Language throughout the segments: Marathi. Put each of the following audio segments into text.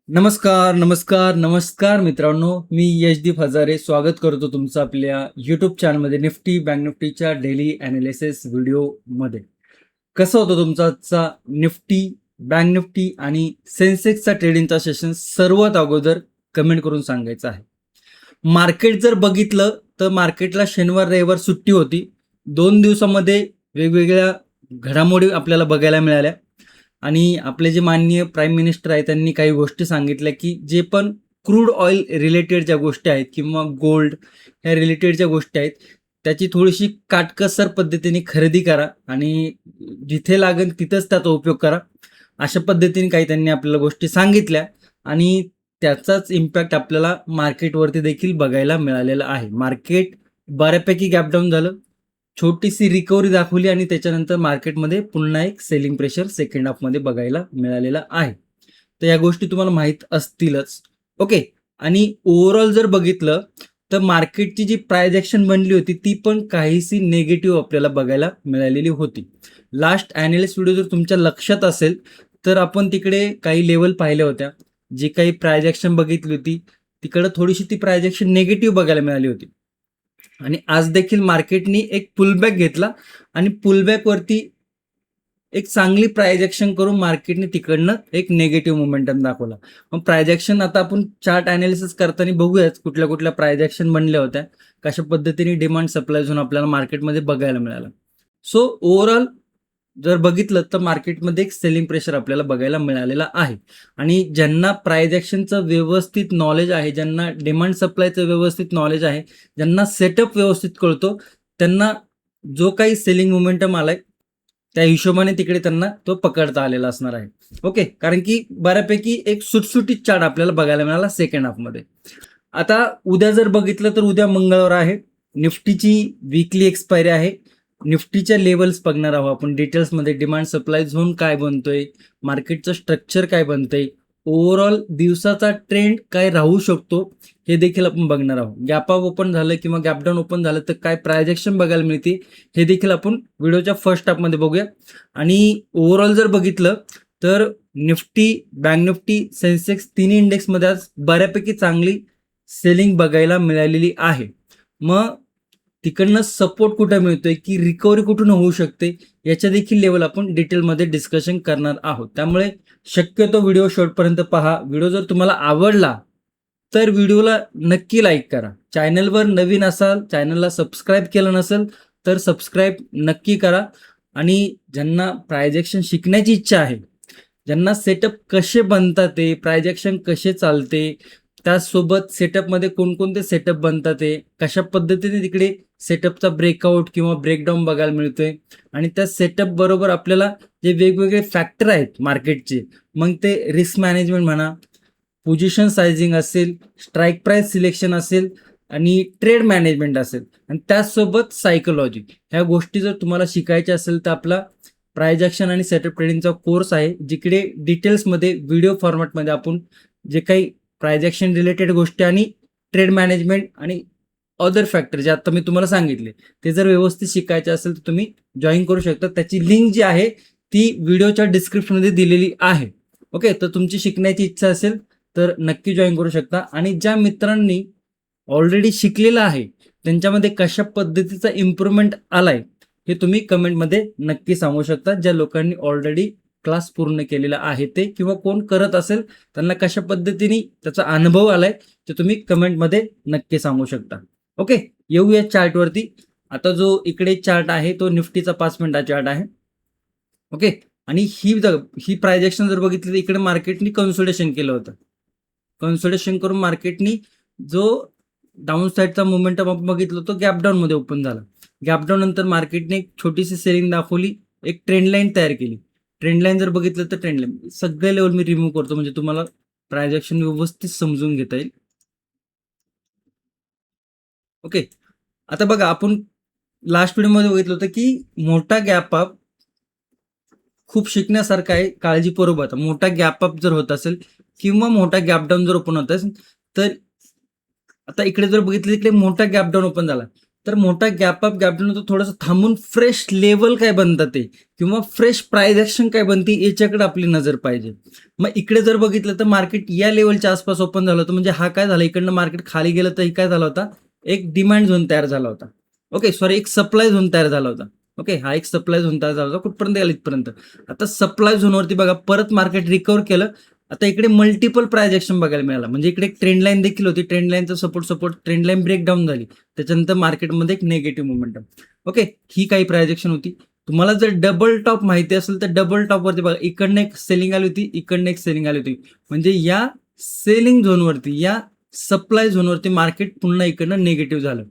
नमस्कार, नमस्कार, नमस्कार मित्रांनो. मी यशदीप हजारे स्वागत करतो तुमचं आपल्या यूट्यूब चॅनलमध्ये निफ्टी बँक निफ्टीच्या डेली ॲनालिसिस व्हिडिओमध्ये. कसं होतं तुमचा आजचा निफ्टी, बँक निफ्टी आणि सेन्सेक्सचा ट्रेडिंगचा सेशन सर्वात अगोदर कमेंट करून सांगायचं आहे. मार्केट जर बघितलं तर मार्केटला शनिवार रविवार सुट्टी होती. 2 दिवसामध्ये वेगवेगळ्या घडामोडी आपल्याला बघायला मिळाल्या आणि आपले जे माननीय प्राईम मिनिस्टर आहेत त्यांनी काही गोष्टी सांगितल्या की जे पण क्रूड ऑइल रिलेटेड ज्या गोष्टी आहेत किंवा गोल्ड ह्या रिलेटेड ज्या गोष्टी आहेत त्याची थोडीशी काटकसर पद्धतीने खरेदी करा आणि जिथे लागेल तिथंच त्याचा उपयोग करा, अशा पद्धतीने काही त्यांनी आपल्याला गोष्टी सांगितल्या आणि त्याचाच इम्पॅक्ट आपल्याला मार्केटवरती देखील बघायला मिळालेला आहे. मार्केट बऱ्यापैकी गॅपडाऊन झालं, छोटीशी रिकव्हरी दाखवली आणि त्याच्यानंतर मार्केटमध्ये पुन्हा एक सेलिंग प्रेशर सेकंड हाफमध्ये बघायला मिळालेला आहे. तर या गोष्टी तुम्हाला माहीत असतीलच. ओके. आणि ओव्हरऑल जर बघितलं तर मार्केटची जी प्राइस ॲक्शन बनली होती ती पण काहीशी निगेटिव्ह आपल्याला बघायला मिळालेली होती. लास्ट ॲनालिस्ट व्हिडिओ जर तुमच्या लक्षात असेल तर आपण तिकडे काही लेवल पाहिल्या होत्या. जी काही प्राइस ॲक्शन बघितली होती तिकडं थोडीशी ती प्राइस ॲक्शन निगेटिव्ह बघायला मिळाली होती. आणि आज देखील मार्केटनी एक पुलबॅक घेतला आणि पुलबॅकवरती एक चांगली प्राइस ॲक्शन करून मार्केटने तिकडनं एक निगेटिव्ह मोमेंटम दाखवला. मग प्राइस ॲक्शन आता आपण चार्ट ॲनालिसिस करताना बघूयाच कुठल्या कुठल्या प्राइस ॲक्शन बनल्या होत्या, कशा पद्धतीने डिमांड सप्लाय झोन आपल्याला मार्केटमध्ये बघायला मिळाला. सो ओव्हरऑल जर बघितलं तर मार्केटमध्ये एक सेलिंग प्रेशर आपल्याला बघायला मिळालेला आहे आणि ज्यांना प्राइस ॲक्शनचं व्यवस्थित नॉलेज आहे, ज्यांना डिमांड सप्लायचं व्यवस्थित नॉलेज आहे, ज्यांना सेटअप व्यवस्थित कळतो, त्यांना जो काही सेलिंग मोमेंटम आलाय त्या हिशोबाने तिकडे त्यांना तो पकडता आलेला असणार आहे. ओके. कारण की बऱ्यापैकी एक सुटसुटीत चार्ट आपल्याला बघायला मिळाला सेकंड हाफमध्ये. आता उद्या जर बघितलं तर उद्या मंगळवार आहे. निफ्टीची वीकली एक्सपायरी आहे. निफ्टीच्या लेवल्स बघणार आहोत आपण डिटेल्समध्ये. डिमांड सप्लाय झोन काय बनतोय, मार्केटचं स्ट्रक्चर काय बनतंय, ओव्हरऑल दिवसाचा ट्रेंड काय राहू शकतो हे देखील आपण बघणार आहोत. गॅप अप ओपन झालं किंवा गॅप डाऊन ओपन झालं तर काय प्रायजेक्शन बघायला मिळते हे देखील आपण व्हिडिओच्या फर्स्ट हाफमध्ये बघूया. आणि ओव्हरऑल जर बघितलं तर निफ्टी, बँक निफ्टी, सेन्सेक्स तिन्ही इंडेक्समध्ये आज बऱ्यापैकी चांगली सेलिंग बघायला मिळालेली आहे. मग तिकडनं सपोर्ट कुठं मिळतोय की रिकव्हरी कुठून होऊ शकते याच्या देखील लेवल आपण डिटेलमध्ये डिस्कशन करणार आहोत. त्यामुळे शक्यतो व्हिडिओ शेवटपर्यंत पहा. व्हिडिओ जर तुम्हाला आवडला तर व्हिडिओला नक्की लाईक करा. चॅनलवर नवीन असाल, चॅनलला सबस्क्राईब केलं नसेल तर सबस्क्राईब नक्की करा. आणि ज्यांना प्रायजेक्शन शिकण्याची इच्छा आहे, ज्यांना सेटअप कसे बनतात ते, प्रायजेक्शन कसे चालते, त्याचसोबत सेटअपमध्ये कोणकोणते सेटअप बनतात ते, कशा पद्धतीने तिकडे सेटअपचा ब्रेकआउट किंवा ब्रेकडाऊन बघायला मिळतोय आणि त्या सेटअप बरोबर आपल्याला जे वेगवेगळे फॅक्टर आहेत मार्केटचे, मग ते रिस्क मॅनेजमेंट म्हणा, पोझिशन सायझिंग असेल, स्ट्राईक प्राइस सिलेक्शन असेल आणि ट्रेड मॅनेजमेंट असेल आणि त्याचसोबत सायकोलॉजी, ह्या गोष्टी जर तुम्हाला शिकायच्या असेल तर आपला प्राइस ॲक्शन आणि सेटअप ट्रेडिंगचा कोर्स आहे, जिकडे डिटेल्समध्ये व्हिडिओ फॉर्मॅटमध्ये आपण जे काही प्राइस ॲक्शन रिलेटेड गोष्टी आणि ट्रेड मॅनेजमेंट आणि अदर फॅक्टर जे आता मी तुम्हाला सांगितले ते जर व्यवस्थित शिकायचे असेल तर तुम्ही जॉईन करू शकता. त्याची लिंक जी आहे ती व्हिडिओच्या डिस्क्रिप्शनमध्ये दिलेली आहे. ओके. तर तुमची शिकण्याची इच्छा असेल तर नक्की जॉईन करू शकता. आणि ज्या मित्रांनी ऑलरेडी शिकलेलं आहे त्यांच्यामध्ये कशा पद्धतीचा इम्प्रूव्हमेंट आलाय हे तुम्ही कमेंटमध्ये नक्की सांगू शकता. ज्या लोकांनी ऑलरेडी क्लास पूर्ण केलेला आहे ते किंवा कोण करत असेल त्यांना कशा पद्धतीने त्याचा अनुभव आलाय ते तुम्ही कमेंटमध्ये नक्की सांगू शकता. ओके. येऊया चार्टवरती. आता जो इकडे चार्ट आहे तो निफ्टीचा 5 मिनिटा चार्ट आहे. ओके. आणि ही प्राइस ॲक्शन जर बघितली तर इकडे मार्केटनी कन्सोलिडेशन केलं होतं. कन्सोलिडेशन करून मार्केटनी जो डाऊन साईडचा मोमेंटम आपण बघितलं तो गॅप डाऊन मध्ये ओपन झाला. गॅप डाऊन नंतर मार्केटने एक छोटीशी सेलिंग दाखवली, एक ट्रेंड लाईन तयार केली. ट्रेंड लाईन जर बघितलं तर ट्रेंड लाईन सगळे लेवल मी रिमूव्ह करतो म्हणजे तुम्हाला प्राइस ॲक्शन व्यवस्थित समजून घेता येईल. ओके. आता बघा आपण लास्ट व्हिडिओमध्ये बघितलं होतं की मोठा गॅप अप खूप शिकण्यासारखं आहे. काळजीपूर्वक मोठा गॅप अप जर होत असेल किंवा मोठा गॅप डाऊन जर ओपन होत असेल तर आता इकडे जर बघितलं इकडे मोठा गॅप डाऊन ओपन झाला तर मोठा गॅप अप गॅपनंतर थोडंसं थांबून फ्रेश लेवल काय बनतात ते किंवा फ्रेश प्राइस ऍक्शन काय बनते याच्याकडे आपली नजर पाहिजे. मग इकडे जर बघितलं तर मार्केट या लेवलच्या आसपास ओपन झालं होतं, म्हणजे हा काय झाला, इकडनं मार्केट खाली गेलं तर काय झाला होता, एक डिमांड झोन तयार झाला होता. ओके, सॉरी, एक सप्लाय झोन तयार झाला होता. ओके, हा एक सप्लाय झोन तयार झाला होता. कुठपर्यंत गेला, इथपर्यंत. आता सप्लाय झोनवरती बघा परत मार्केट रिकव्हर केलं. आता इकडे मल्टिपल प्राइस ऍक्शन बघायला मिळाला, म्हणजे इकडे एक ट्रेंड लाईन देखील होती. ट्रेंड लाईनचा सपोर्ट ट्रेंड लाईन ब्रेकडाऊन झाली. त्याच्यानंतर मार्केटमध्ये एक नेगेटिव्ह मोमेंटम. ओके, ही काही प्राइस ऍक्शन होती. तुम्हाला जर डबल टॉप माहिती असेल तर डबल टॉप वरती बघा, इकडनं एक सेलिंग आली होती, इकडनं एक सेलिंग आली होती. म्हणजे या सेलिंग झोनवरती, या सप्लाय झोनवरती मार्केट पुन्हा इकडनं निगेटिव्ह झालं.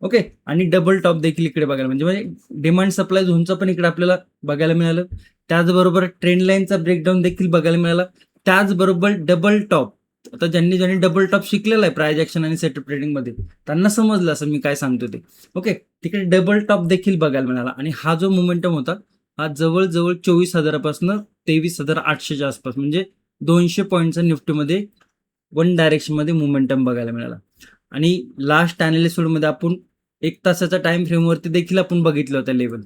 ओके, आणि डबल टॉप देखील इकडे बघायला, म्हणजे डिमांड सप्लाय झोनचा पण इकडे आपल्याला बघायला मिळालं. त्याचबरोबर ट्रेंड लाईनचा ब्रेकडाऊन देखील बघायला मिळाला. त्याचबरोबर डबल टॉप, आता ज्यांनी डबल टॉप शिकलेला आहे प्राइस ऍक्शन आणि सेटअप ट्रेडिंगमध्ये त्यांना समजलं असं मी काय सांगतो ते. ओके, तिकडे डबल टॉप देखील बघायला मिळाला. आणि हा जो मोमेंटम होता हा जवळजवळ 24,000 पासून 23,800च्या आसपास, म्हणजे 200 पॉईंटचा निफ्टीमध्ये वन डायरेक्शनमध्ये मोमेंटम बघायला मिळाला. आणि लास्ट मध्ये आपण 1 तासाच्या टाइम फ्रेमवरती देखील आपण बघितलं होतं लेवल.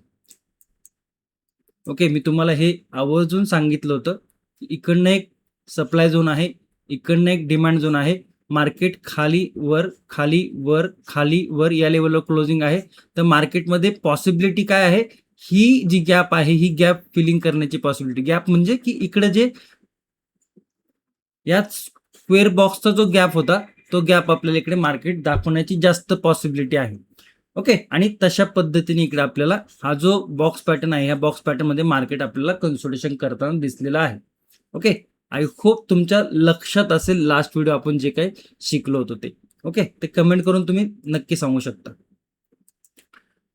ओके, मी तुम्हाला हे आवर्जून सांगितलं होतं की इकडनं एक सप्लाय झोन आहे, इकडनं एक डिमांड झोन आहे. मार्केट खाली वर खाली वर खाली वर या लेवलवर क्लोजिंग आहे. तर मार्केटमध्ये पॉसिबिलिटी काय आहे, ही जी गॅप आहे ही गॅप फिलिंग करण्याची पॉसिबिलिटी. गॅप म्हणजे की इकडे जे या स्क्वेअर बॉक्सचा जो गॅप होता तो गॅप आपल्याला इकडे मार्केट दाखवण्याची जास्त पॉसिबिलिटी आहे. ओके, आणि तशा पद्धतीने इकडे आपल्याला हा जो बॉक्स पॅटर्न आहे, या बॉक्स पॅटर्न मध्ये मार्केट आपल्याला कन्सोलिडेशन करताना दिसलेला आहे. ओके, आय होप तुमच्या लक्षात असेल लास्ट व्हिडिओ आपण जे काही शिकलो होतो ते. ओके, ते कमेंट करून तुम्ही नक्की सांगू शकता.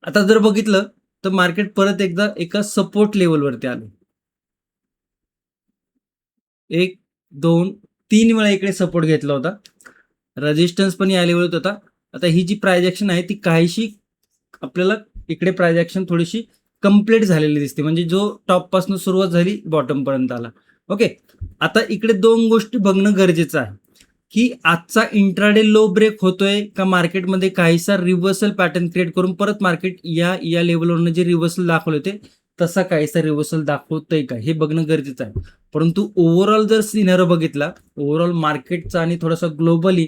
आता जर बघितलं तर मार्केट परत एकदा एका सपोर्ट लेवलवरती आलं. 1, 2, 3 वेळा इकडे सपोर्ट घेतला होता. रेजिस्टन्स पण या लेवलवर होता. आता ही जी प्राइस ऍक्शन आहे ती काहीशी आपल्याला इकडे प्राइस ऍक्शन थोडीशी कंप्लीट झालेली दिसते, म्हणजे जो टॉप पासून सुरुवात झाली बॉटम पर्यंत आला. ओके, आता इकडे 2 गोष्टी बघणं गरजेचं आहे की आजचा इंट्राडे लो ब्रेक होतोय का मार्केटमध्ये काहीसा रिव्हर्सल पॅटर्न क्रिएट करून परत मार्केट या लेवलवरनं जे रिव्हर्सल दाखवले होते तसा काहीसा रिव्हर्सल दाखवतोय का हे बघणं गरजेचं आहे. परंतु ओव्हरऑल जर सिनारिओ बघितला, ओव्हरऑल मार्केटचा आणि थोडासा ग्लोबली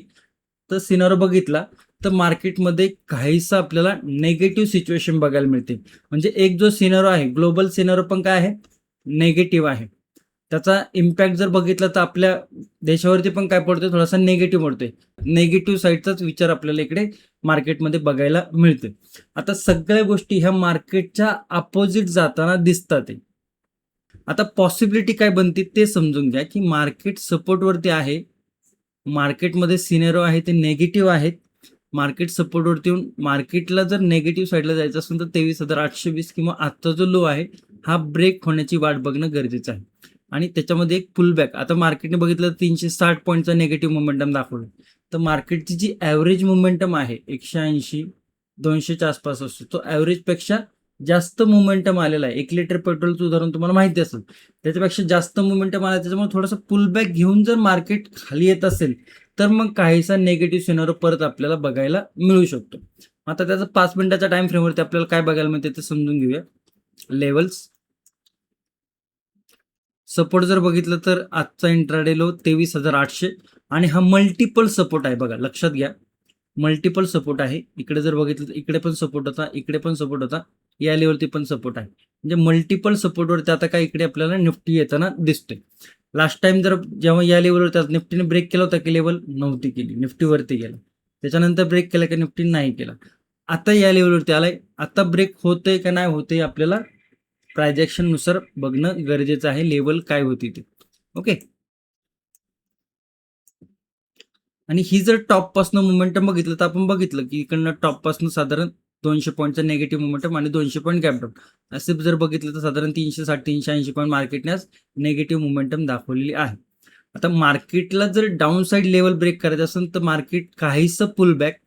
तर सिनारिओ बघितला तर मार्केटमध्ये काहीसा आपल्याला नेगेटिव्ह सिच्युएशन बघायला मिळते. म्हणजे एक जो सिनारिओ आहे ग्लोबल सिनारिओ पण काय आहे, नेगेटिव्ह आहे. त्याचा इम्पॅक्ट जर बघितला तर आपल्या देशावरती पण काय पडतोय, थोडासा नेगेटिव्ह पडतोय. नेगेटिव्ह साईडचाच विचार आपल्याला इकडे मार्केटमध्ये बघायला मिळतोय. आता सगळ्या गोष्टी ह्या मार्केटच्या अपोजिट जाताना दिसतात. आता पॉसिबिलिटी काय बनते ते समजून घ्या की मार्केट सपोर्टवरती आहे, मार्केटमध्ये सिनेरिओ आहे ते नेगेटिव्ह आहेत. मार्केट सपोर्टवरती येऊन मार्केटला जर नेगेटिव्ह साईडला जायचं असेल तर 23,820 किंवा आजचा जो लो आहे हा ब्रेक होण्याची वाट बघणं गरजेचं आहे. आणि त्याच्यामध्ये एक पुलबॅक, आता मार्केटने बघितलं तर 360 पॉईंटचा नेगेटिव्ह मोमेंटम दाखवलं. तर मार्केटची जी ॲव्हरेज मोमेंटम आहे 180 200च्या आसपास असतो, तो ॲव्हरेजपेक्षा जास्त मोमेंटम आलेला आहे. 1 लिटर पेट्रोलचं उदाहरण तुम्हाला माहिती असेल, त्याच्यापेक्षा जास्त मोमेंटम आला. त्याच्यामुळे थोडंसं पुलबॅक घेऊन जर मार्केट खाली येत असेल तर मग काहीसा नेगेटिव्ह सिनारिओ परत आपल्याला बघायला मिळू शकतो. आता त्याचा 5 मिनिटाच्या टाइम फ्रेमवरती आपल्याला काय बघायला मिळते ते समजून घेऊया. लेवल्स सपोर्ट जर बघितलं तर आजचा इंट्राडे लो 23,800 आणि हा मल्टिपल सपोर्ट आहे. बघा लक्षात घ्या, मल्टिपल सपोर्ट आहे. इकडे जर बघितलं तर इकडे पण सपोर्ट होता, इकडे पण सपोर्ट होता, या लेवलवरती पण सपोर्ट आहे. म्हणजे मल्टिपल सपोर्टवरती आता काय इकडे आपल्याला निफ्टी येताना दिसतोय. लास्ट टाइम जर जेव्हा या लेवलवरती निफ्टीने ब्रेक केला होता की लेवल नव्हती केली, निफ्टीवरती गेला. त्याच्यानंतर ब्रेक केला की निफ्टी नाही केला. आता या लेवलवरती आलाय. आता ब्रेक होतंय का नाही होतंय आपल्याला प्राइस ऍक्शन नुसार बघणं गरजेचं आहे, लेवल काय होती ते. ओके, आणि ही जर टॉप पासून मोमेंटम बघितलं तर आपण बघितलं की इकडनं टॉप पासून साधारण 200 पॉईंटचा नेगेटिव्ह मोमेंटम आणि 200 पॉईंट गॅप डाऊन असे जर बघितलं तर साधारण 360 380 पॉईंट मार्केटने आज नेगेटिव्ह मोमेंटम दाखवलेली आहे. आता मार्केटला जर डाऊन साईड लेवल ब्रेक करायचं असेल तर मार्केट काहीसं पुल बॅक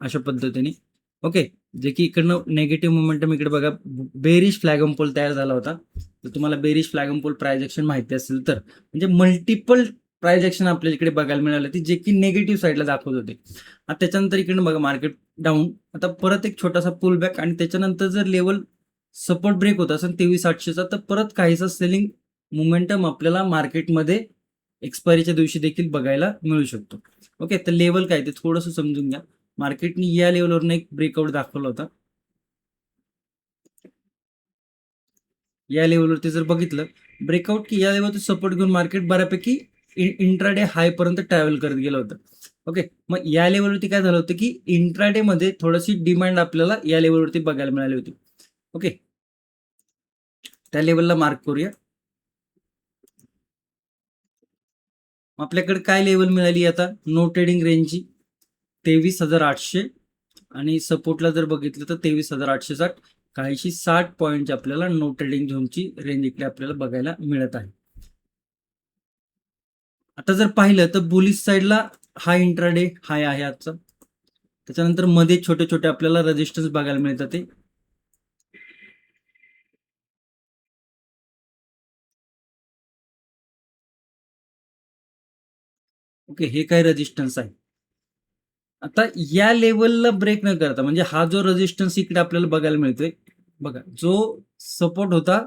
अशा पद्धतीने. ओके, जे की इकडनं नेगेटिव्ह मोमेंटम इकडे बघा बेरिश फ्लॅगम पोल तयार झाला होता. तर तुम्हाला बेरिश फ्लॅगम पोल प्राइस ऍक्शन माहिती असेल तर, म्हणजे मल्टिपल प्राइस ऍक्शन आपल्या इकडे बघायला मिळालं ती जे की निगेटिव्ह साईडला दाखवत होते. आता त्याच्यानंतर इकडे बघा मार्केट डाऊन, आता परत एक छोटासा पुल बॅक आणि त्याच्यानंतर जर लेवल सपोर्ट ब्रेक होत असेल 23,800चा तर परत काहीसा सेलिंग मोमेंटम आपल्याला मार्केटमध्ये एक्सपायरीच्या दिवशी देखील बघायला मिळू शकतो. ओके, तर लेवल काय ते थोडंसं समजून घ्या. मार्केटने या लेवलवरून एक ब्रेकआउट दाखवला होता. या लेवलवरती जर बघितलं ब्रेकआउट की या लेवलवरती सपोर्ट घेऊन मार्केट बऱ्यापैकी इंट्राडे हाय पर्यंत ट्रॅव्हल करत गेलं होतं. ओके, मग या लेवलवरती काय झालं होतं की इंट्राडे मध्ये थोडीशी डिमांड आपल्याला या लेवलवरती बघायला मिळाली होती. ओके, त्या लेवलला मार्क करूया. आपल्याकडे काय लेवल मिळाली आता नो ट्रेडिंग रेंजची 23,800 आणि सपोर्टला जर बघितलं तर 23,860, काहीशी 60 पॉईंटची आपल्याला नो ट्रेडिंग झोनची रेंज इकडे आपल्याला बघायला मिळत आहे. आता जर पाहिलं तर बुलिश साईडला हा इंट्राडे हाय आहे आजचा, त्याच्यानंतर मध्ये छोटे छोटे आपल्याला रेजिस्टन्स बघायला मिळतात ते. ओके, हे काय रेजिस्टन्स आहे. आता या लेवलला ब्रेक न करता म्हणजे हा जो रेजिस्टन्स इकडे आपल्याला बघायला मिळतोय बघा, जो सपोर्ट होता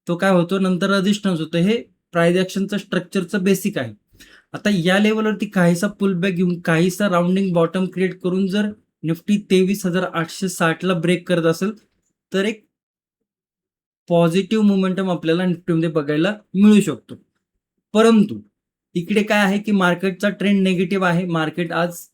तो काय होतो नंतर रेजिस्टन्स होतो. हे प्राइस ऍक्शनचं स्ट्रक्चरचं बेसिक आहे. आता या लेवलवरती काहीसा पुलबॅक घेऊन काहीसा राउंडिंग बॉटम क्रिएट करून जर निफ्टी 23,860 ला ब्रेक करत असेल तर एक पॉझिटिव्ह मोमेंटम आपल्याला निफ्टीमध्ये बघायला मिळू शकतो. परंतु इकडे काय आहे की मार्केटचा ट्रेंड निगेटिव्ह आहे. मार्केट आज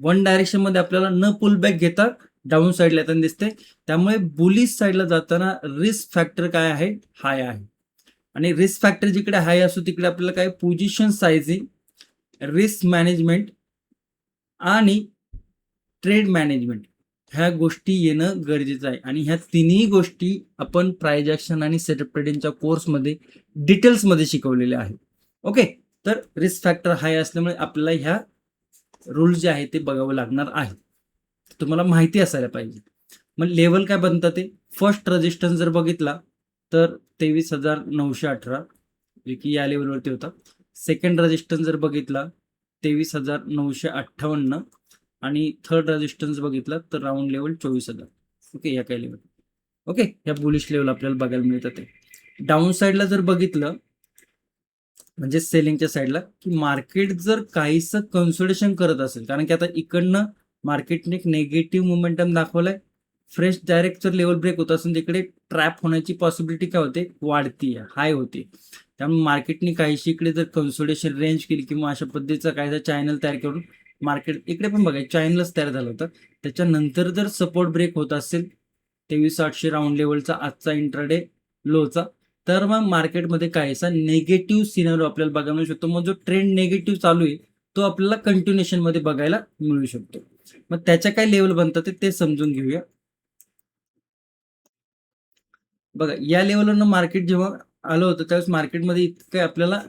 वन डायरेक्शन मध्ये आपल्याला न पुलबॅक घेता डाऊन साईडला येताना दिसते. त्यामुळे बुलिश साईडला जाताना रिस्क फॅक्टर काय आहे, हाय आहे. आणि रिस्क फॅक्टर जिकडे हाय असो तिकडे आपल्याला काय पोझिशन सायझिंग, रिस्क मॅनेजमेंट आणि ट्रेड मॅनेजमेंट ह्या गोष्टी येणं गरजेचं आहे. आणि ह्या तिन्ही गोष्टी आपण प्राइस ऍक्शन आणि सेटअप ट्रेडिंगच्या कोर्समध्ये डिटेल्समध्ये शिकवलेल्या आहेत. ओके, तर रिस्क फॅक्टर हाय असल्यामुळे आपल्याला ह्या रूल जे आहे ते बघावं लागणार आहे. तुम्हाला माहिती असायला पाहिजे. मग लेवल काय बनतं ते फर्स्ट रेजिस्टन्स जर बघितला तर 23,918 जे की या लेवलवरती होता. सेकंड रेजिस्टन्स जर बघितला 23,958 आणि थर्ड रेजिस्टन्स बघितला तर राऊंड लेवल 24,000. ओके, या काही लेवल. ओके, या बुलिश लेवल आपल्याला बघायला मिळतात. ते डाऊन साईडला जर बघितलं म्हणजे सेलिंगच्या साईडला की मार्केट जर काहीसं कन्सोलिडेशन करत असेल, कारण की आता इकडनं मार्केटने एक नेगेटिव्ह मोमेंटम दाखवलाय, फ्रेश डायरेक्ट जर लेवल ब्रेक होत असेल तिकडे ट्रॅप होण्याची पॉसिबिलिटी काय होते, वाढती हाय होते. त्यामुळे मार्केटने काहीशी इकडे जर कन्सोलिडेशन रेंज केली किंवा अशा पद्धतीचा काहीसा चॅनल तयार करून मार्केट इकडे पण बघा चॅनलच तयार झालं होतं. त्याच्यानंतर जर सपोर्ट ब्रेक होत असेल 23,800 राऊंड लेवलचा आजचा इंट्राडे लोचा, तर मग मार्केटमध्ये काहीसा निगेटिव्ह सिनारिओ आपल्याला बघायला मिळू शकतो. मग जो ट्रेंड निगेटिव्ह चालू आहे तो आपल्याला कंटिन्युएशन मध्ये बघायला मिळू शकतो. मग त्याच्या काय लेवल बनतात ते समजून घेऊया. बघा, या लेवलवरनं मार्केट जेव्हा आलं होतं त्यावेळेस मार्केटमध्ये इतकं आपल्याला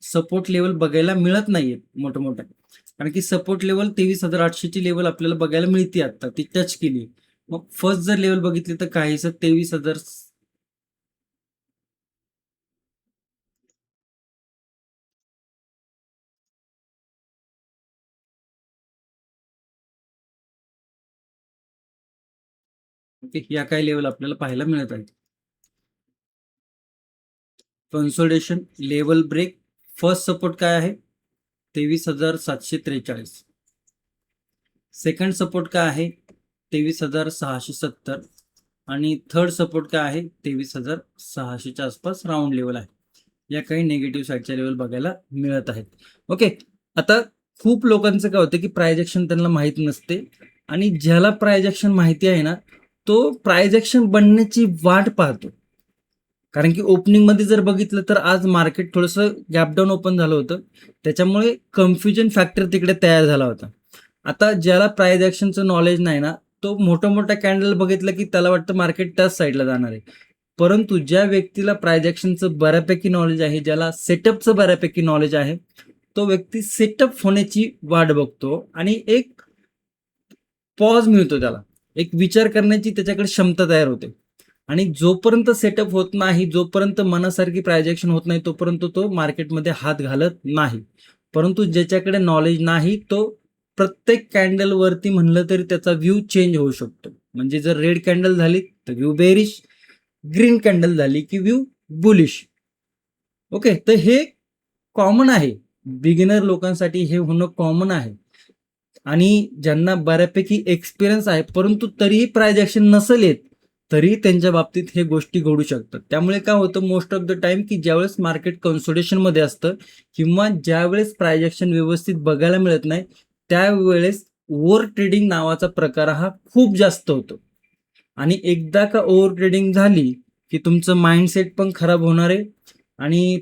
सपोर्ट लेवल बघायला मिळत नाहीये मोठं मोठं, कारण की सपोर्ट लेवल 23,800 ची लेवल आपल्याला बघायला मिळते आता, ती टच केली. मग फर्स्ट जर लेवल बघितली तर काहीसं 23,000 या काही लेवल आपल्याला पाहायला मिळत आहेत. Consolidation level break, first support काय आहे 23,743. सेकंड सपोर्ट काय आहे 23,670 आणि थर्ड सपोर्ट काय आहे 23,600च्या आसपास राऊंड लेवल आहे. या काही निगेटिव्ह साईडच्या लेवल बघायला मिळत आहेत. ओके, आता खूप लोकांचं काय होतं की प्राइस ऍक्शन त्यांना माहित नसते आणि ज्याला प्राइस ऍक्शन माहिती आहे ना तो प्राइस ऍक्शन बनण्याची वाट पाहतो. कारण की ओपनिंग मध्ये जर बघितलं तर आज मार्केट थोडंसं गॅपडाऊन ओपन झालं होतं, त्याच्यामुळे कन्फ्युजन फॅक्टर तिकडे तयार झाला होता. आता ज्याला प्राइस ऍक्शनचं नॉलेज नाही ना तो मोठा मोठा कॅन्डल बघितलं की त्याला वाटतं मार्केट त्याच साईडला जाणार आहे. परंतु ज्या व्यक्तीला प्राइस ऍक्शनचं बऱ्यापैकी नॉलेज आहे, ज्याला सेटअपचं बऱ्यापैकी नॉलेज आहे, तो व्यक्ती सेटअप होण्याची वाट बघतो आणि एक पॉज मिळतो त्याला, एक विचार करण्याची त्याच्याकडे क्षमता तयार होते. आणि जोपर्यंत सेटअप होत नाही, जोपर्यंत मनासारखी प्रायजेक्शन होत नाही, तोपर्यंत तो मार्केटमध्ये हात घालत नाही. परंतु ज्याच्याकडे नॉलेज नाही, तो प्रत्येक कॅन्डल वरती म्हणलं तरी त्याचा व्ह्यू चेंज होऊ शकतो. म्हणजे जर रेड कॅन्डल झाली तर व्ह्यू बेरिश, ग्रीन कॅन्डल झाली की व्ह्यू बुलिश. ओके, तर हे कॉमन आहे. बिगिनर लोकांसाठी हे होणं कॉमन आहे. आणि ज्यांना बऱ्यापैकी एक्सपिरियन्स आहे, परंतु तरीही प्रायजेक्शन नसेल येत, तरी त्यांच्या बाबतीत हे गोष्टी घडू शकतात. त्यामुळे काय होतं मोस्ट ऑफ द टाइम, की ज्यावेळेस मार्केट कन्सोलिडेशनमध्ये असतं किंवा ज्यावेळेस प्रायजेक्शन व्यवस्थित बघायला मिळत नाही, त्यावेळेस ओव्हर ट्रेडिंग नावाचा प्रकार हा खूप जास्त होतो. आणि एकदा का ओव्हर ट्रेडिंग झाली, की तुमचं माइंडसेट पण खराब होणार आहे आणि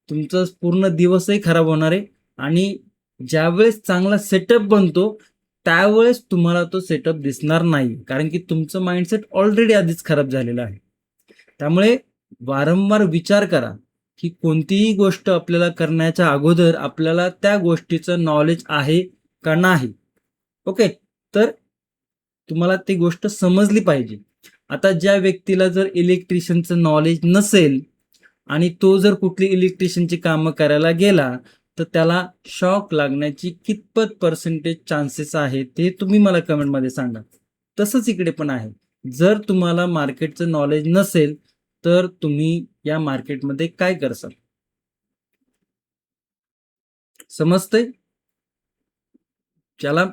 तुमचा पूर्ण दिवसही खराब होणार आहे. आणि ज्यावेळेस चांगला सेटअप बनतो, त्यावेळेस तुम्हाला तो सेटअप दिसणार नाही. कारण की तुमचं माइंडसेट ऑलरेडी आधीच खराब झालेलं आहे. त्यामुळे वारंवार विचार करा, की कोणतीही गोष्ट आपल्याला करण्याच्या अगोदर आपल्याला त्या गोष्टीचं नॉलेज आहे का नाही. ओके, तर तुम्हाला ती गोष्ट समजली पाहिजे. आता ज्या व्यक्तीला जर इलेक्ट्रिशियनचं नॉलेज नसेल आणि तो जर कुठली इलेक्ट्रिशियनची कामं करायला गेला, तर त्याला शॉक लागण्याची कितपत पर्सेंटेज चान्सेस आहे ते तुम्ही मला कमेंटमध्ये सांगा. तसंच इकडे पण आहे. जर तुम्हाला मार्केटचं नॉलेज नसेल, तर तुम्ही या मार्केटमध्ये काय करसाल? समजतंय? ज्याला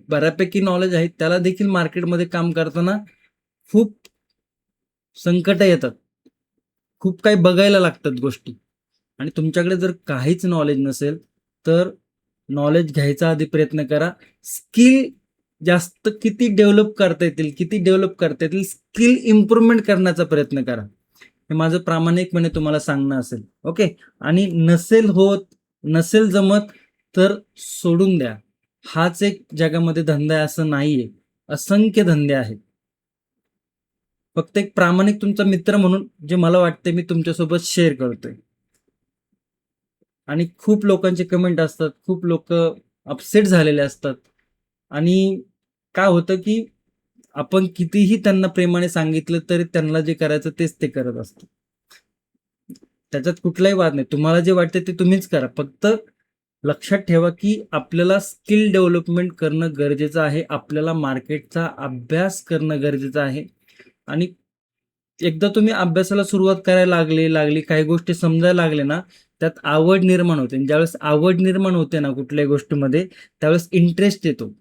बऱ्यापैकी नॉलेज आहे त्याला देखील मार्केटमध्ये काम करताना खूप संकट येतात. खूप काही बघायला लागतात गोष्टी. आणि तुमच्याकडे जर काहीच नॉलेज नसेल, तर नॉलेज घ्यायचा आधी प्रयत्न करा. स्किल जास्त किती डेव्हलप करता येतील, किती डेव्हलप करता येतील, स्किल इम्प्रूव्हमेंट करण्याचा प्रयत्न करा. हे माझं प्रामाणिकपणे तुम्हाला सांगणं असेल. ओके. आणि नसेल होत, नसेल जमत, तर सोडून द्या. हाच एक जगामध्ये धंदा आहे असं नाहीये. असंख्य धंदे आहेत. फक्त एक प्रामाणिक तुमचा मित्र म्हणून जे मला वाटते मी तुमच्यासोबत शेअर करतोय. आणि खूप लोकांचे कमेंट असतात, खूप लोकं अपसेट झालेले असतात. आणि काय होतं, की आपण कितीही त्यांना प्रेमाने सांगितलं तरी त्यांना जे करायचं तेच ते करत असतात. त्याच्यात कुठलाही वाद नाही. तुम्हाला जे वाटतं ते तुम्हीच करा. फक्त लक्षात ठेवा, की आपल्याला स्किल डेव्हलपमेंट करणं गरजेचं आहे. आपल्याला मार्केटचा अभ्यास करणं गरजेचं आहे. आणि एकदा तुम्ही अभ्यासाला सुरुवात करायला लागली, काही गोष्टी समजायला लागले ना, त्यात आवड निर्माण होते. आणि ज्यावेळेस आवड निर्माण होते ना कुठल्याही गोष्टीमध्ये, त्यावेळेस इंटरेस्ट येतो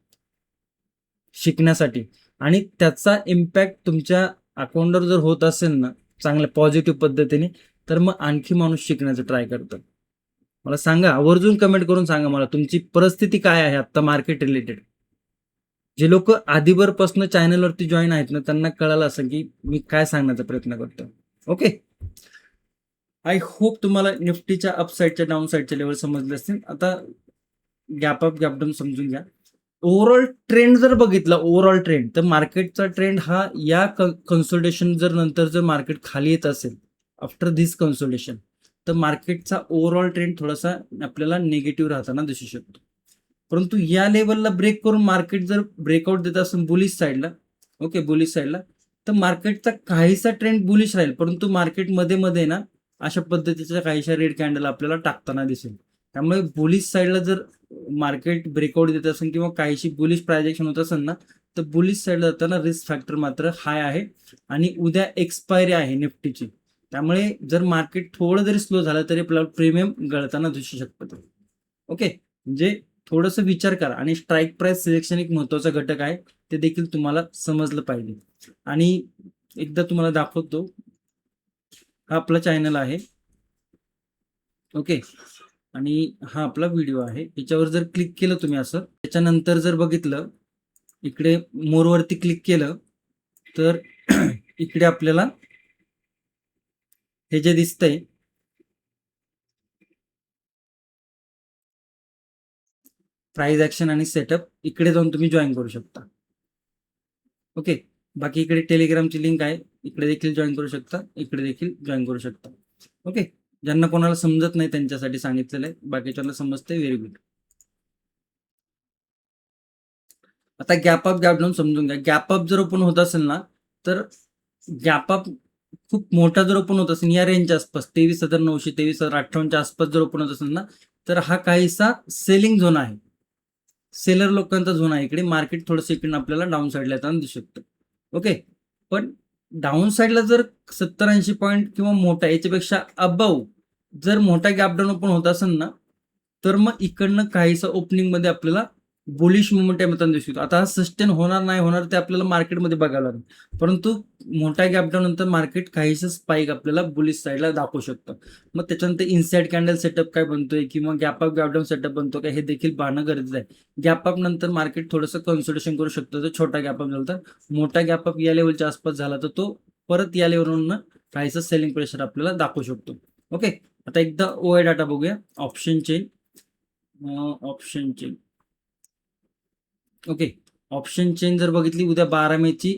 शिकण्यासाठी. आणि त्याचा इम्पॅक्ट तुमच्या अकाउंटवर जर होत असेल ना, चांगल्या पॉझिटिव्ह पद्धतीने, तर मग आणखी माणूस शिकण्याचं ट्राय करतो. मला सांगा, आवर्जून कमेंट करून सांगा मला तुमची परिस्थिती काय आहे आता मार्केट रिलेटेड. जे लोक आधीवरपासून चॅनलवरती जॉईन आहेत ना, त्यांना कळालं असं की मी काय सांगण्याचा प्रयत्न करतो. ओके, आय होप तुम्हाला निफ्टीच्या अप साईडच्या डाऊन साईडच्या लेवल समजले असतील. आता गॅप अप गॅप डाऊन समजून घ्या. ओव्हरऑल ट्रेंड जर बघितला, ओव्हरऑल ट्रेंड, तर मार्केटचा ट्रेंड हा या कन्सोलिडेशन जर नंतर जर मार्केट खाली येत असेल आफ्टर धिस कन्सोलिडेशन, तर मार्केटचा ओव्हरऑल ट्रेंड थोडासा आपल्याला निगेटिव्ह राहताना दिसू शकतो. परंतु या लेवलला ब्रेक करून मार्केट जर ब्रेकआउट देत असेल बुलिश साईडला, ओके, बुलिश साईडला, तर मार्केटचा काहीसा ट्रेंड बुलिश राहील. परंतु मार्केट मध्ये मध्ये ना अशा पद्धतीच्या काहीशा रेड कॅन्डल आपल्याला टाकताना दिसेल. त्यामुळे बुलिश साईडला जर मार्केट ब्रेकआउट देत असेल किंवा काहीशी बुलिश प्रायजेक्शन होत असेल ना, तर बुलिश साईडला जाताना रिस्क फॅक्टर मात्र हाय आहे. आणि उद्या एक्सपायरी आहे निफ्टीची. त्यामुळे जर मार्केट थोडं जरी स्लो झालं तरी आपल्याला प्रीमियम गळताना दिसू शकतं. ओके, म्हणजे थोडंसं विचार करा. आणि स्ट्राईक प्राइस सिलेक्शन एक महत्वाचा घटक आहे, ते देखील तुम्हाला समजलं पाहिजे. आणि एकदा तुम्हाला दाखवतो, हा आपला चॅनल आहे. ओके, आणि हा आपला व्हिडिओ आहे. याच्यावर जर क्लिक केलं तुम्ही असं, त्याच्यानंतर जर बघितलं इकडे मोरवरती क्लिक केलं, तर इकडे आपल्याला हे जे दिसतंय प्राइस ऍक्शन आणि सेटअप, इकडे जाऊन तुम्ही जॉईन करू शकता. ओके, बाकी इकडे टेलिग्रामची लिंक आहे, इकडे देखील जॉईन करू शकता, इकडे देखील जॉईन करू शकता. ओके, ज्यांना कोणाला समजत नाही त्यांच्यासाठी सांगितलेलं आहे, बाकीच्यांना समजते, व्हेरी गुड. आता गॅप अप गॅप डाऊन समजून घ्या. गॅप अप जर ओपन होत असेल ना, तर गॅप अप खूप मोठा जर ओपन होत असेल या रेंजच्या आसपास 23,900 23,058च्या आसपास जर ओपन होत असेल ना, तर हा काहीसा सेलिंग झोन आहे. सेलर लोकांचा झोन आहे. इकडे मार्केट थोडंसं इकडून आपल्याला डाऊन साईडला येताना दिसू शकतं. ओके. पण डाऊन साईडला जर 70-80 पॉईंट किंवा मोठा याच्यापेक्षा अबव जर मोठा गॅप डाऊन ओपन होत असेल ना, तर मग इकडनं काहीसं ओपनिंगमध्ये आपल्याला बुलिश मोमेंटम येताना दिसू शकतो. आता हा सस्टेन होणार नाही होणार ते आपल्याला मार्केटमध्ये बघायला लागेल. परंतु मोठ्या गॅप डाऊन नंतर मार्केट काहीसं स्पाइक आपल्याला बुलिश साईडला दाखवू शकतं. मग त्याच्यानंतर इनसाइड कॅन्डल सेटअप काय बनतोय किंवा gap up gap down setup बनतो का हे देखील पाहणं गरजेचं आहे. गॅप अप नंतर मार्केट थोडंसं कन्सोलिडेशन करू शकतो. जर छोटा गॅप अप झाला तर मोठा गॅप अप या लेवलच्या आसपास झाला तर तो परत या लेवलवरून काहीसं सेलिंग प्रेशर आपल्याला दाखवू शकतो. ओके. आता एकदा ओआय डाटा बघूया. Option chain okay. Option chain जर बघितली उद्या 12 मेची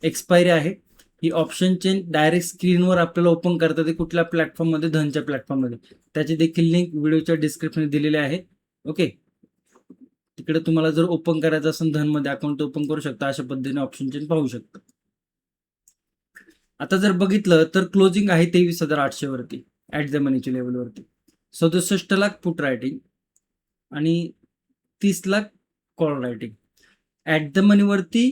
एक्सपायरी आहे. ही ऑप्शन चेन डायरेक्ट स्क्रीनवर आपल्याला ओपन करता येते कुठल्या प्लॅटफॉर्ममध्ये, धनच्या प्लॅटफॉर्ममध्ये. त्याची देखील लिंक व्हिडिओच्या डिस्क्रिप्शनमध्ये दिलेली आहे. ओके. तिकडे तुम्हाला जर ओपन करायचं असेल धनमध्ये अकाउंट ओपन करू शकता. अशा पद्धतीने ऑप्शन चेन पाहू शकता. आता जर बघितलं तर क्लोजिंग आहे 23,800 वरती ऍट द मनीच्या लेवलवरती. 67 लाख पुट रायटिंग आणि 30 lakh call writing. At the मनीवरती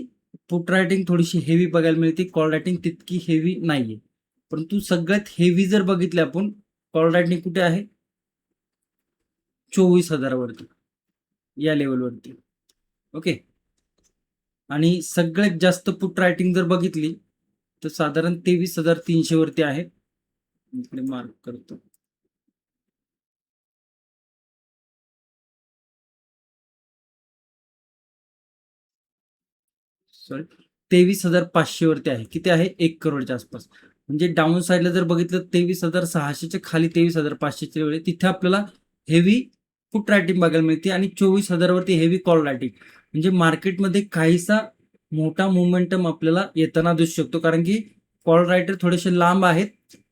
पुट रायटिंग थोडीशी हेवी बघायला मिळते, कॉल रायटिंग तितकी हेवी नाहीये. परंतु सगळ्यात हेवी जर बघितले आपण कॉल रायटिंग कुठे आहे, 24,000 वरती या लेवलवरती. ओके. आणि सगळ्यात जास्त पुट रायटिंग जर बघितली तर साधारण 23,300 वरती आहे. इकडे मार्क करतो. सॉरी 23,500 वरती आहे. किती आहे, 1 करोडच्या आसपास. म्हणजे डाऊन साईडला जर बघितलं 23,600च्या खाली 23,500च्या वेळी तिथे आपल्याला हेवी पुट रायटिंग बघायला मिळते आणि 24,000 वरती हेवी कॉल रायटिंग. म्हणजे मार्केटमध्ये काहीसा मोठा मोमेंटम आपल्याला येताना दिसू शकतो, कारण की कॉल रायटर थोडेसे लांब आहेत,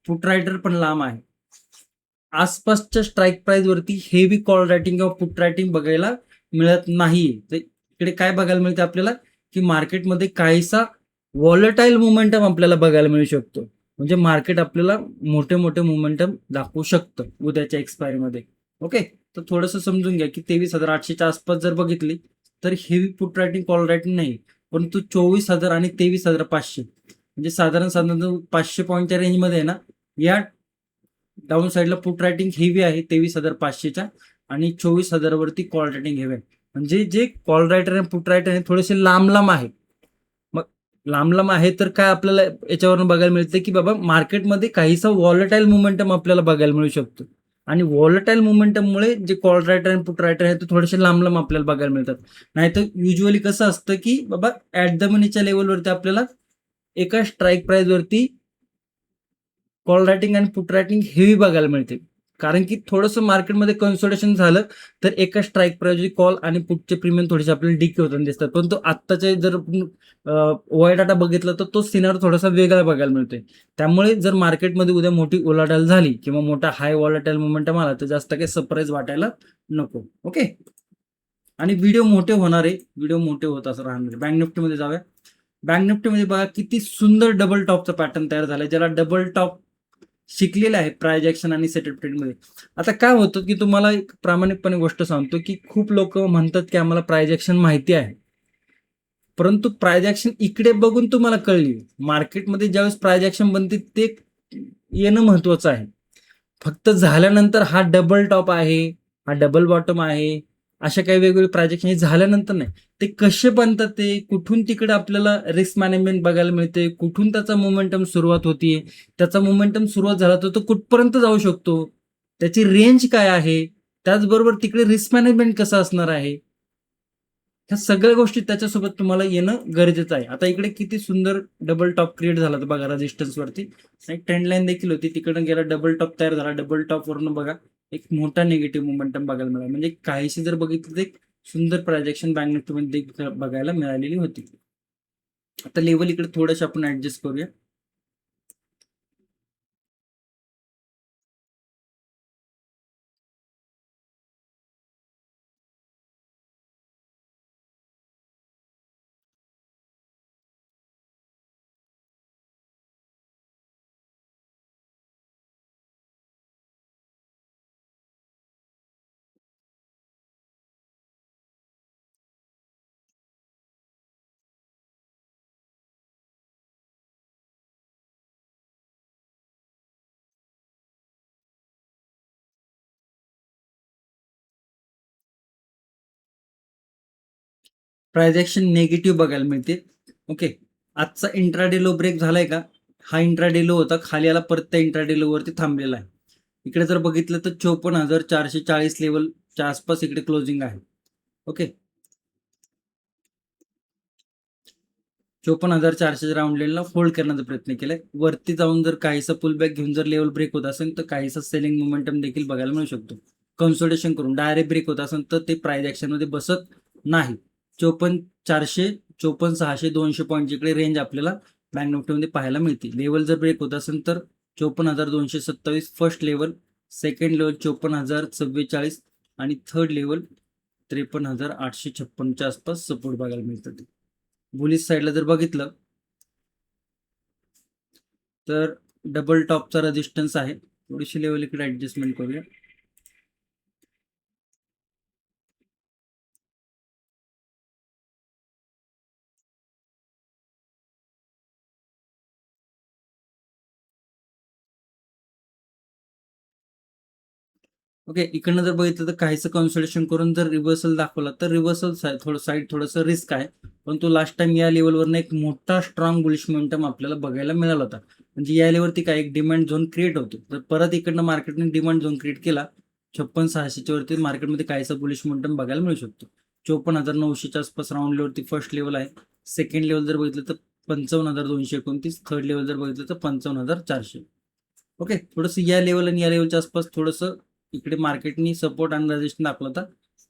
पुट रायटर पण लांब आहे. आसपासच्या स्ट्राईक प्राइस वरती हेवी कॉल रायटिंग किंवा पुट रायटिंग बघायला मिळत नाही. तर इकडे काय बघायला मिळते आपल्याला की मार्केटमध्ये काहीसा व्हॉलेटाईल मोमेंटम आपल्याला बघायला मिळू शकतो. म्हणजे मार्केट आपल्याला मोठे मोठे मोमेंटम दाखवू शकतं उद्याच्या एक्सपायरीमध्ये. ओके. तर थोडंसं समजून घ्या की 23,800च्या आसपास जर बघितली तर heavy put writing call writing नाही, परंतु 24,000 आणि 23,500 म्हणजे साधारण साधारण 500 पॉईंटच्या रेंजमध्ये आहे ना, या डाऊन साईडला पुट रायटिंग हेवी आहे 23,500च्या आणि 24,000 वरती कॉल रायटिंग हेवी आहे. म्हणजे जे कॉल रायटर आणि पुट रायटर आहे थोडेसे लांब लांब आहे. मग लांब लांब आहे तर काय आपल्याला याच्यावरून बघायला मिळते की बाबा मार्केटमध्ये काहीसा व्हॉलेटाईल मोमेंटम आपल्याला बघायला मिळू शकतो. आणि व्हॉलेटाईल मोमेंटममुळे जे कॉल रायटर आणि पुट रायटर आहेत ते थोडेसे लांब लांब आपल्याला बघायला मिळतात. नाहीतर युजली कसं असतं की बाबा ऍट द मनीच्या लेवलवरती आपल्याला एका स्ट्राईक प्राइस वरती कॉल रायटिंग आणि पुट रायटिंग हेवी बघायला मिळते. कारण की थोडंसं मार्केटमध्ये कन्सोलिडेशन झालं तर एका स्ट्राईक प्राइस कॉल आणि पुटचे प्रीमियम थोडेसे आपल्याला डिके होताना दिसतात. पण तो आत्ताचे जर ओआय डाटा बघितला तर तो सिनार थोडासा वेगळा बघायला मिळतोय. त्यामुळे जर मार्केटमध्ये उद्या मोठी उलाढाल झाली किंवा मोठा हाय व्हॉलेटाईल मोमेंटम आला तर जास्त काही सरप्राईज वाटायला नको. ओके. आणि व्हिडिओ मोठे होणार आहे, व्हिडिओ मोठे होत असं राहणार. बँक निफ्टीमध्ये जाऊया. बँक निफ्टीमध्ये बघा किती सुंदर डबल टॉपचा पॅटर्न तयार झालाय, ज्याला डबल टॉप शिकलेलं आहे प्रायजेक्शन आणि सेटअप ट्रेडमध्ये. आता काय होतं की तुम्हाला एक प्रामाणिकपणे गोष्ट सांगतो की खूप लोक म्हणतात की आम्हाला प्रायजेक्शन माहिती आहे, परंतु प्रायजेक्शन इकडे बघून तुम्हाला कळली. मार्केटमध्ये ज्यावेळेस प्रायजेक्शन बनते ते येणं महत्वाचं आहे. फक्त झाल्यानंतर हा डबल टॉप आहे, हा डबल बॉटम आहे, अशा काही वेगवेगळे प्रायजेक्शन हे झाल्यानंतर नाही. ते कसे बनतात, ते कुठून तिकडे आपल्याला रिस्क मॅनेजमेंट बघायला मिळते, कुठून त्याचा मोमेंटम सुरुवात होतीये, त्याचा मोमेंटम सुरुवात झाला तर तो कुठपर्यंत जाऊ शकतो, त्याची रेंज काय आहे, त्याचबरोबर तिकडे रिस्क मॅनेजमेंट कसं असणार आहे, ह्या सगळ्या गोष्टी त्याच्यासोबत तुम्हाला येणं गरजेचं आहे. आता इकडे किती सुंदर डबल टॉप क्रिएट झाला तर बघा रेजिस्टन्स वरती. एक ट्रेंड लाईन देखील होती, तिकडे गेला डबल टॉप तयार झाला. डबल टॉप वरून बघा एक मोठा निगेटिव्ह मोमेंटम बघायला मिळाला. म्हणजे काहीशी जर बघितलं तर एक सुंदर प्रोजेक्शन बँक निफ्टीमध्ये बघायला मिळालेली होती. आता लेवल इकडे थोडंसं आपण ऍडजस्ट करूया. प्रायझेक्शन नेगेटिव्ह बघायला मिळते. ओके, आजचा इंट्राडे लो ब्रेक झालाय का? हा इंट्राडे लो होता, खाली आला, परत त्या इंट्राडे लो वरती थांबलेला आहे. इकडे जर बघितलं तर 54,440 लेवलच्या आसपास इकडे क्लोजिंग आहे. ओके, 54,400 राऊंड लेवलला होल्ड करण्याचा प्रयत्न केलाय. वरती जाऊन जर काहीसा पुलबॅक घेऊन जर लेवल ब्रेक होत असेल तर काहीसा सेलिंग मोमेंटम देखील बघायला मिळू शकतो. कन्सोलिडेशन करून डायरेक्ट ब्रेक होत असेल तर ते प्राइस ऍक्शन मध्ये बसत नाही. 54,400, 54,600, 200 पॉईंट इकडे रेंज आपल्याला बँक निफ्टीमध्ये पाहायला मिळते. लेवल जर ब्रेक होत असेल तर 54,227 फर्स्ट लेवल, सेकंड लेवल 54,044 आणि थर्ड लेवल 53,856च्या आसपास सपोर्ट बघायला मिळतात. बुलिश साईडला जर बघितलं तर डबल टॉपचा रेजिस्टन्स आहे. थोडीशी लेवल इकडे ऍडजस्टमेंट करूया. ओके, इकडनं जर बघितलं तर काहीचं कन्सल्टेशन करून जर रिव्हर्सल दाखवला तर रिव्हर्सल थोडं साईड थोडंसं रिस्क आहे. परंतु लास्ट टाइम या लेवलवरनं एक मोठा स्ट्रॉंग बुलिश मोमेंटम आपल्याला बघायला मिळाला होता. म्हणजे या लेवलवरती काय एक डिमांड झोन क्रिएट होतो. तर परत इकडनं मार्केटने डिमांड झोन क्रिएट केला. 56,600च्या वरती मार्केटमध्ये काहीसा बुलिश मोमेंटम बघायला मिळू शकतो. 54,900च्या आसपास राऊंड लेवलवरती फर्स्ट लेवल आहे. सेकंड लेवल जर बघितलं तर 55,229. थर्ड लेवल जर बघितलं तर 55,400. ओके, थोडंसं या लेवल आणि या लेवलच्या आसपास थोडंसं इकडे मार्केटनी सपोर्ट आणि रेजिस्टन्स दाखवला होता.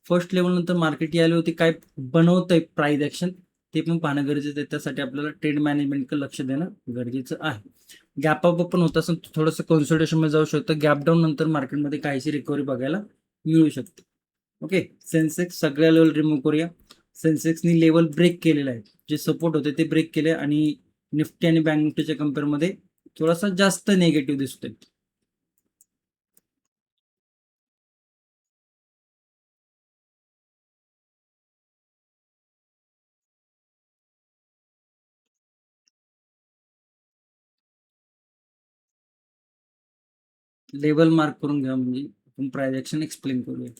फर्स्ट लेवल नंतर मार्केट या लेवलवरती काय बनवतंय प्राइस ऍक्शन ते पण पाहणं गरजेचं आहे. त्यासाठी आपल्याला ट्रेड मॅनेजमेंटकडे लक्ष देणं गरजेचं आहे. गॅप अप पण होत असेल थोडंसं कन्सोलिडेशन मध्ये जाऊ शकतं. गॅप डाऊन नंतर मार्केटमध्ये काहीशी रिकव्हरी बघायला मिळू शकते. ओके, सेन्सेक्स सगळ्या लेवल रिमूव्ह करूया. सेन्सेक्सनी लेवल ब्रेक केलेला आहे. जे सपोर्ट होते ते ब्रेक केले आणि निफ्टी आणि बँक निफ्टीच्या कम्पेअरमध्ये थोडासा जास्त नेगेटिव्ह दिसतोय. लेवल मार्क करून घ्या म्हणजे आपण प्राइस ऍक्शन एक्सप्लेन करूया.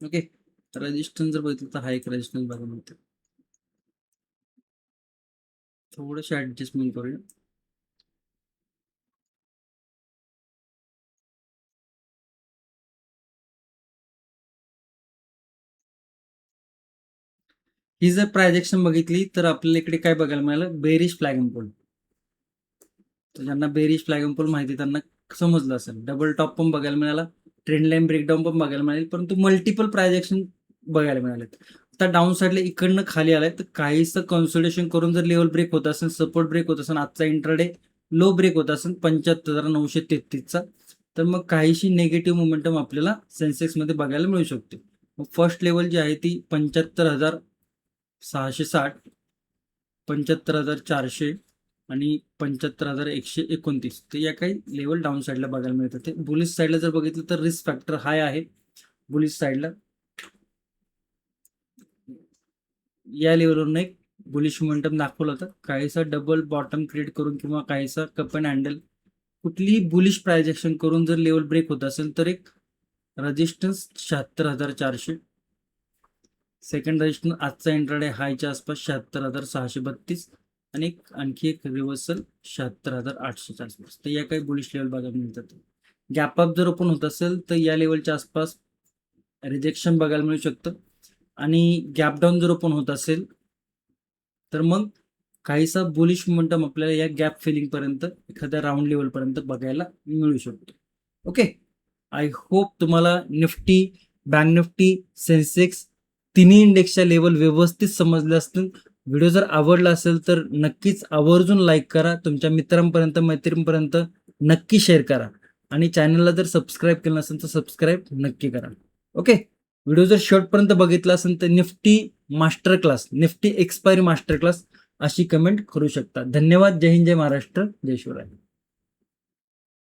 ओके, रेजिस्टन्स जर बघितलं तर हा एक रेजिस्टन्स बघा मिळतो. थोडंसं ऍडजस्टमेंट करूया. ही जर प्रायजेक्शन बघितली तर आपल्याला इकडे काय बघायला मिळालं, बेरिश फ्लॅग इम्पोल. तर ज्यांना बेरिश फ्लॅग इम्पोल माहिती त्यांना समजलं असेल. डबल टॉप पण बघायला मिळाला, ट्रेंड लाईन ब्रेकडाऊन पण बघायला मिळाले, परंतु मल्टिपल प्रायजेक्शन बघायला मिळाले. आता डाऊन साईडला इकडनं खाली आलाय तर काहीसं कन्सोलिडेशन करून जर लेवल ब्रेक होत असेल, सपोर्ट ब्रेक होत असेल, आजचा इंट्राडे लो ब्रेक होत असेल 75,933चा, तर मग काहीशी नेगेटिव्ह मोमेंटम आपल्याला सेन्सेक्समध्ये बघायला मिळू शकते. मग फर्स्ट लेवल जी आहे ती 75,660, 75,400 आणि 75,129. तर या काही लेवल डाऊन साईडला बघायला मिळतात. ते बुलिश साईडला जर बघितलं तर रिस्क फॅक्टर हाय आहे. बुलिश साईडला या लेवलवरून एक बुलिश मोमेंटम दाखवलं होतं. काहीसा डबल बॉटम क्रिएट करून किंवा काहीसा कप अँड हँडल कुठलीही बुलिश प्रायजेक्शन करून जर लेवल ब्रेक होत असेल तर एक रेजिस्टन्स 76,400, सेकंड रेजिस्टन्स आजचा इंट्राडे हायच्या आसपास 76,632 आणि आणखी एक रिव्हर्सल 76,800च्या आसपास. तर या काही बुलिश लेवल बघायला मिळतात. गॅप अप जर ओपन होत असेल तर या लेवलच्या आसपास रिजेक्शन बघायला मिळू शकतं आणि गॅप डाऊन जर ओपन होत असेल तर मग काहीसा बुलिश मोमेंटम आपल्याला या गॅप फिलिंग पर्यंत एखाद्या राऊंड लेवल पर्यंत बघायला मिळू शकतो. ओके, आय होप तुम्हाला निफ्टी, बँक निफ्टी, सेन्सेक्स तिन्ही इंडेक्सच्या लेवल व्यवस्थित समजले असतील. व्हिडिओ जर आवडला असेल तर नक्कीच आवर्जून लाईक करा, तुमच्या मित्रांपर्यंत मैत्रिणींपर्यंत नक्की शेअर करा आणि चॅनलला जर सबस्क्राईब केलं नसेल तर सबस्क्राईब नक्की करा. ओके, व्हिडिओ जर शेवटपर्यंत बघितला असेल तर Nifty master class, Nifty expiry master class अशी कमेंट करू शकता. धन्यवाद. जय हिंद, जय महाराष्ट्र, जय शिवराय.